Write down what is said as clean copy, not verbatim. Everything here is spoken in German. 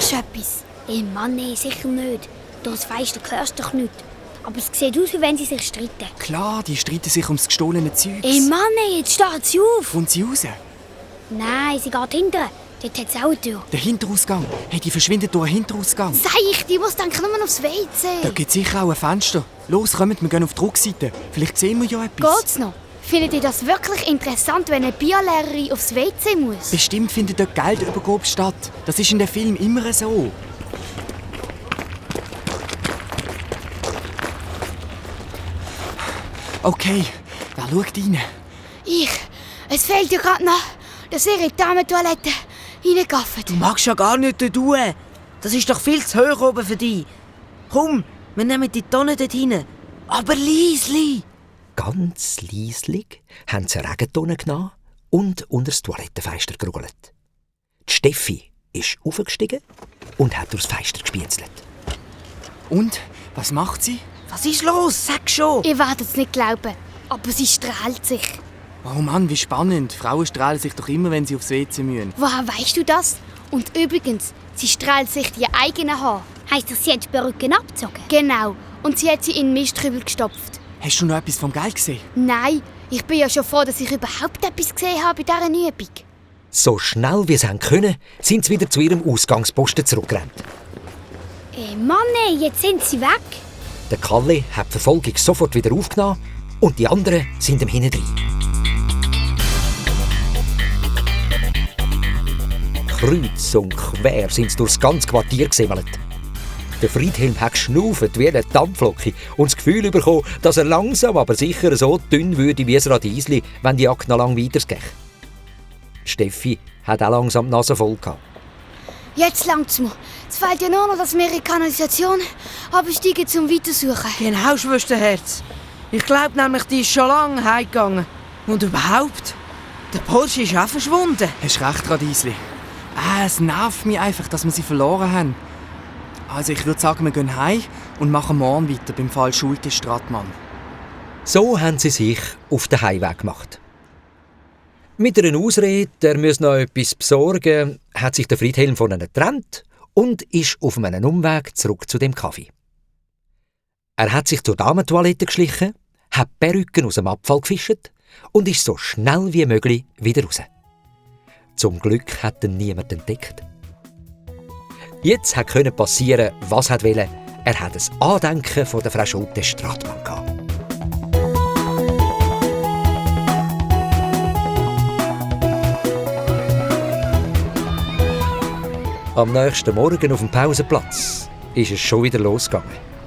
Hörst du etwas? Mann, nee, sicher nicht. Durch das Fenster hörst du doch nichts. Aber es sieht aus, wie wenn sie sich streiten. Klar, die streiten sich ums gestohlene Zeugs. Mann, nee, jetzt steht sie auf. Kommt sie raus? Nein, sie geht hinterher. Dort hat es auch eine Tür. Der Hinterausgang. Hey, die verschwindet durch den Hinterausgang. Sag ich, die muss denken nur aufs WC. Da gibt es sicher auch ein Fenster. Los, kommt, wir gehen auf die Rückseite. Vielleicht sehen wir ja etwas. Geht's noch? Findet ihr das wirklich interessant, wenn eine Biolehrerin aufs WC muss? Bestimmt findet dort Geldübergabe statt. Das ist in den Filmen immer so. Okay, wer schaut rein? Ich. Es fehlt ja gerade noch, dass ihr in die Damentoilette reingafft. Du magst ja gar nicht dort tun. Das ist doch viel zu hoch oben für dich. Komm, wir nehmen die Tonne dort hinein. Aber leisli. Ganz leislich haben sie eine Regentonne genommen und unter das Toilettenfenster gerollt. Die Steffi ist aufgestiegen und hat durchs Fenster gespienzelt. Und? Was macht sie? Was ist los? Sag schon. Ihr werdet es nicht glauben, aber sie strahlt sich. Oh Mann, wie spannend. Frauen strahlen sich doch immer, wenn sie aufs WC müssen. Woher weißt du das? Und übrigens, sie strahlt sich die eigenen Haare. Heisst das, sie hat die Perücke abgezogen? Genau. Und sie hat sie in den Mistkübel gestopft. Hast du noch etwas vom Geld gesehen? Nein, ich bin ja schon froh, dass ich überhaupt etwas gesehen habe bei dieser Übung. So schnell wie sie können, sind sie wieder zu ihrem Ausgangsposten zurückgerannt. Mann, jetzt sind sie weg. Der Kalle hat die Verfolgung sofort wieder aufgenommen und die anderen sind ihm hintendrein. Kreuz und quer sind sie durchs ganze Quartier gesammelt. Der Friedhelm hat geschnauft wie eine Dampflocke und das Gefühl bekommen, dass er langsam, aber sicher so dünn würde wie ein Radiesli, wenn die Jagd noch lang weitergeht. Steffi hat auch langsam die Nase voll gehabt. Jetzt langt's mir. Es fehlt ja nur noch, dass wir in die Kanalisation absteigen zum Weitersuchen. Genau, Schwesterherz. Ich glaube nämlich, die ist schon lange heimgegangen. Und überhaupt, der Porsche ist auch verschwunden. Hast recht, Radiesli. Es nervt mich einfach, dass wir sie verloren haben. Also ich würde sagen, wir gehen heim und machen morgen weiter beim Fall Schulte Stratmann. So haben sie sich auf den Heimweg gemacht. Mit einer Ausrede, er müsse noch etwas besorgen, hat sich der Friedhelm von ihnen getrennt und ist auf einem Umweg zurück zu dem Kaffee. Er hat sich zur Damentoilette geschlichen, hat Perücken aus dem Abfall gefischt und ist so schnell wie möglich wieder raus. Zum Glück hat ihn niemand entdeckt. Jetzt konnte passieren, was er wollte. Er hat ein Andenken von der Frau Schulte Stratmann gehabt. Am nächsten Morgen auf dem Pausenplatz ist es schon wieder losgegangen.